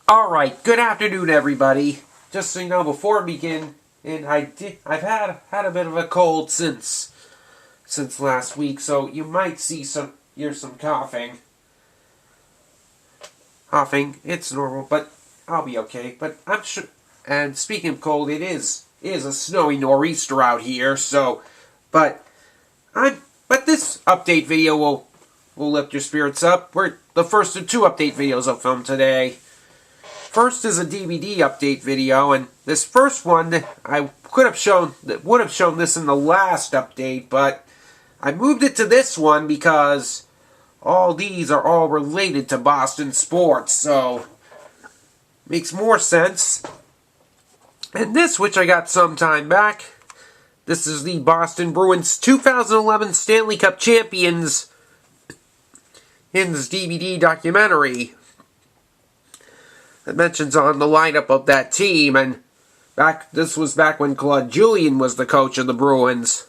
Alright, good afternoon everybody. Just so you know, before we begin, and I've had a bit of a cold since last week, so you might hear some coughing. It's normal, but I'll be okay. But I'm sure, and speaking of cold, it is a snowy nor'easter out here, so, but this update video will lift your spirits up. We're the first of two update videos I'll film today. First is a DVD update video, and this first one I would have shown this in the last update, but I moved it to this one because all these are all related to Boston sports, so makes more sense. And this, which I got some time back, this is the Boston Bruins 2011 Stanley Cup Champions in this DVD documentary. It mentions on the lineup of that team, and this was back when Claude Julien was the coach of the Bruins.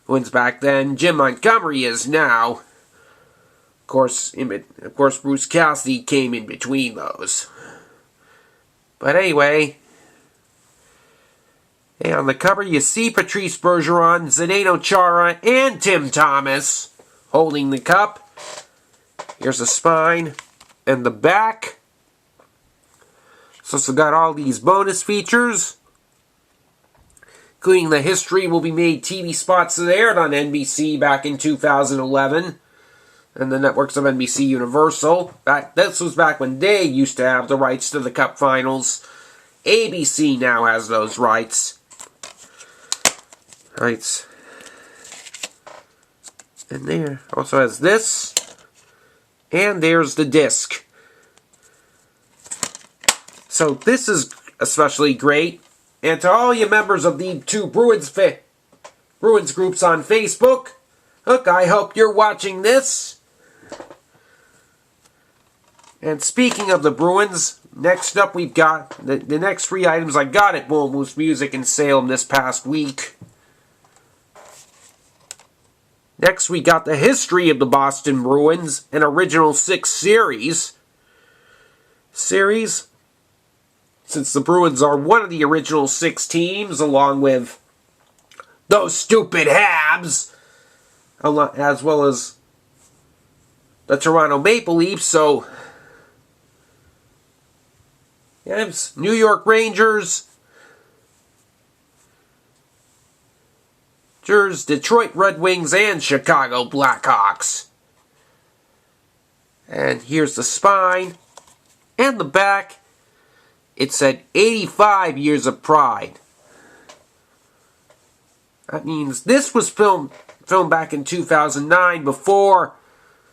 Back then. Jim Montgomery is now. Of course, Bruce Cassidy came in between those. But anyway, on the cover you see Patrice Bergeron, Zdeno Chara, and Tim Thomas holding the cup. Here's the spine and the back. So got all these bonus features, including the History Will Be Made TV spots that aired on NBC back in 2011, and the networks of NBC Universal. This was back when they used to have the rights to the Cup Finals. ABC now has those rights. And there also has this, and there's the disc. So this is especially great. And to all you members of the two Bruins groups on Facebook, look, I hope you're watching this. And speaking of the Bruins, next up we've got the next three items I got at Bull Moose Music in Salem this past week. Next we got the History of the Boston Bruins, an original 6 series. Since the Bruins are one of the original 6 teams, along with those stupid Habs, as well as the Toronto Maple Leafs, so Habs, New York Rangers, Detroit Red Wings, and Chicago Blackhawks. And here's the spine and the back. It said 85 years of pride. That means this was filmed back in 2009,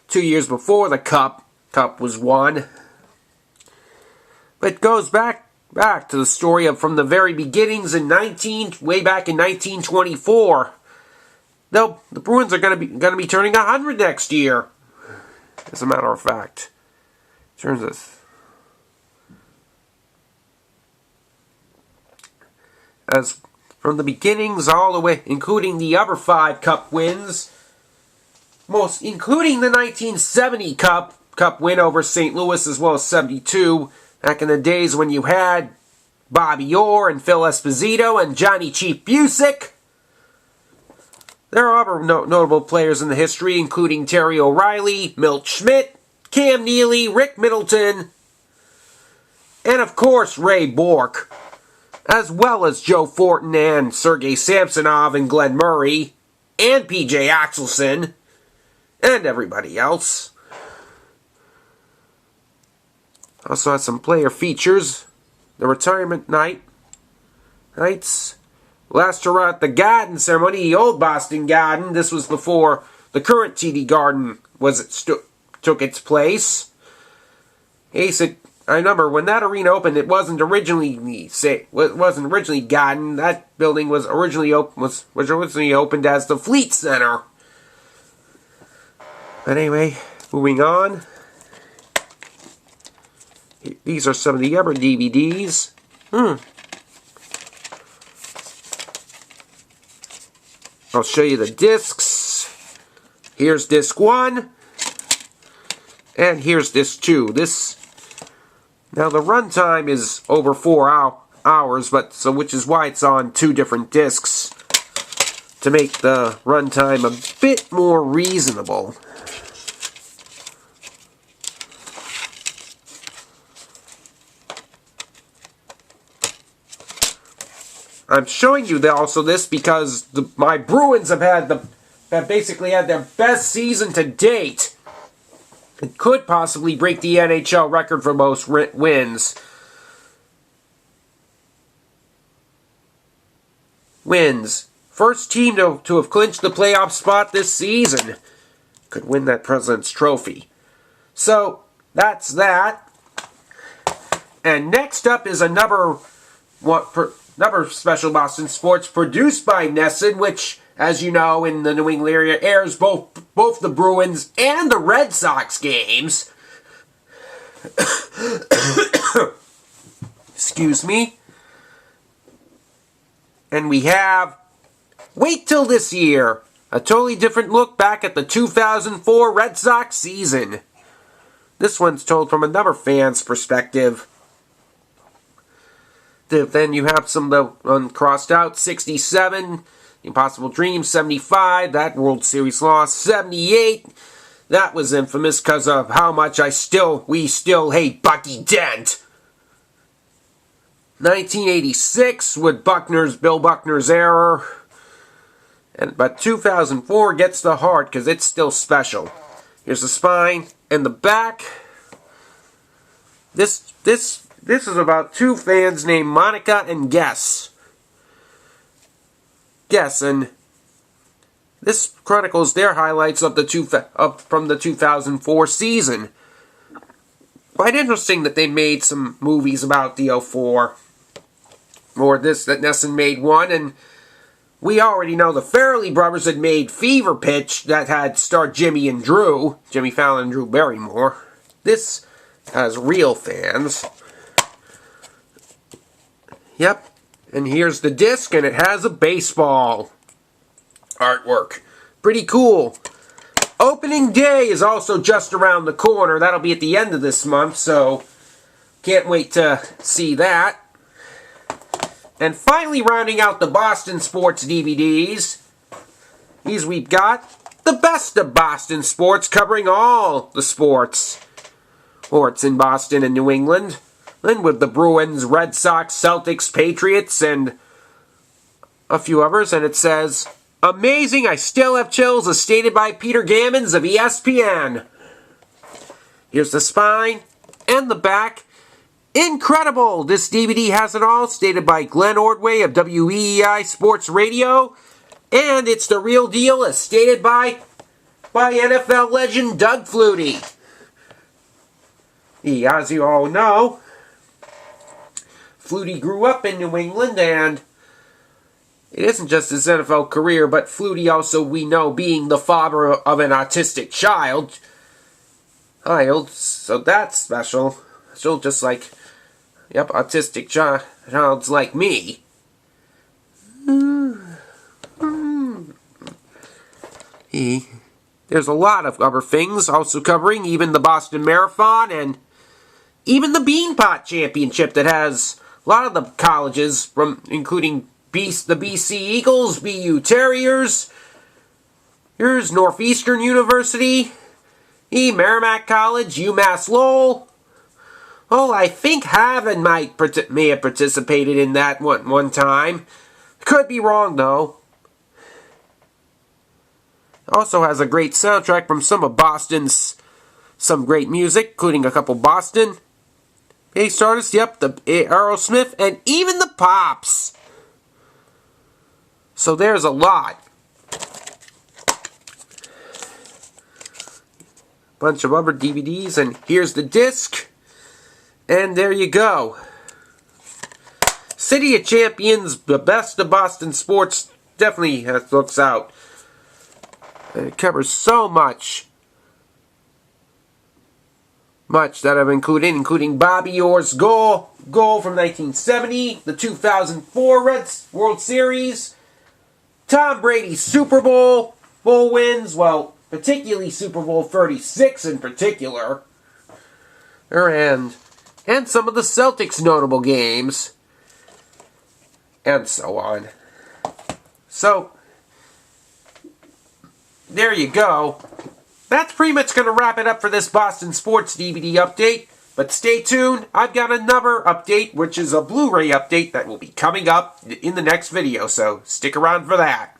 2 years before the Cup was won. But it goes back to the story of from the very beginnings way back in 1924. The Bruins are going to be turning 100 next year. As a matter of fact, turns this. As from the beginnings all the way, including the other 5 Cup wins, including the 1970 Cup win over St. Louis, as well as 72, back in the days when you had Bobby Orr and Phil Esposito and Johnny Chief Busick. There are other notable players in the history, including Terry O'Reilly, Milt Schmidt, Cam Neely, Rick Middleton, and of course Ray Bourque, as well as Joe Fortin and Sergei Samsonov and Glenn Murray, and P.J. Axelson, and everybody else. Also has some player features. The retirement nights. Last hurrah at the Garden ceremony, the old Boston Garden. This was before the current TD Garden took its place. He said, I remember when that arena opened, it wasn't originally Garden. That building was originally opened as the Fleet Center. But anyway, moving on. These are some of the other DVDs. I'll show you the discs. Here's disc 1. And here's disc 2. Now the runtime is over 4 hours, which is why it's on 2 different discs to make the runtime a bit more reasonable. I'm showing you also this because my Bruins have basically had their best season to date. It could possibly break the NHL record for most wins. First team to have clinched the playoff spot this season. Could win that President's Trophy. So, that's that. And next up is another special Boston Sports produced by NESN, which, as you know, in the New England area, airs both the Bruins and the Red Sox games. Excuse me. And we have Wait Till This Year, a totally different look back at the 2004 Red Sox season. This one's told from another fan's perspective. Then you have some of the uncrossed out. 67, Impossible Dreams. 75, that World Series loss. 78, that was infamous because of how much we still hate Bucky Dent. 1986 with Bill Buckner's error. But 2004 gets the heart because it's still special. Here's the spine and the back. This is about 2 fans named Monica and Guess. And this chronicles their highlights of from the 2004 season. Quite interesting that they made some movies about the 04. Or that NESN made one, and we already know the Farrelly brothers had made Fever Pitch that had starred Jimmy Fallon and Drew Barrymore. This has real fans. Yep, and here's the disc, and it has a baseball artwork. Pretty cool. Opening day is also just around the corner. That'll be at the end of this month, so can't wait to see that. And finally, rounding out the Boston Sports DVDs, we've got the best of Boston Sports, covering all the sports in Boston and New England. Then with the Bruins, Red Sox, Celtics, Patriots, and a few others. And it says, "Amazing, I still have chills," as stated by Peter Gammons of ESPN. Here's the spine and the back. Incredible! This DVD has it all, stated by Glenn Ordway of WEEI Sports Radio. And it's the real deal, as stated by NFL legend Doug Flutie. As you all know, Flutie grew up in New England, and it isn't just his NFL career, but Flutie also, we know, being the father of an autistic child. So that's special. So just like, autistic child's like me. There's a lot of other things also covering, even the Boston Marathon and even the Beanpot Championship that has a lot of the colleges, including the BC Eagles, BU Terriers. Here's Northeastern University, Merrimack College, UMass Lowell. Oh, I think Haven may have participated in that one time. Could be wrong, though. Also has a great soundtrack from some of Boston's, some great music, including a couple Boston based artists, the Aerosmith, and even the Pops. So there's a lot. Bunch of other DVDs, and here's the disc. And there you go. City of Champions, the best of Boston Sports, definitely looks out. It covers so much that I've including Bobby Orr's goal from 1970, the 2004 Reds World Series, Tom Brady's Super Bowl wins, particularly Super Bowl 36 in particular, and and some of the Celtics' notable games, and so on. So, there you go. That's pretty much going to wrap it up for this Boston Sports DVD update. But stay tuned, I've got another update, which is a Blu-ray update that will be coming up in the next video, so stick around for that.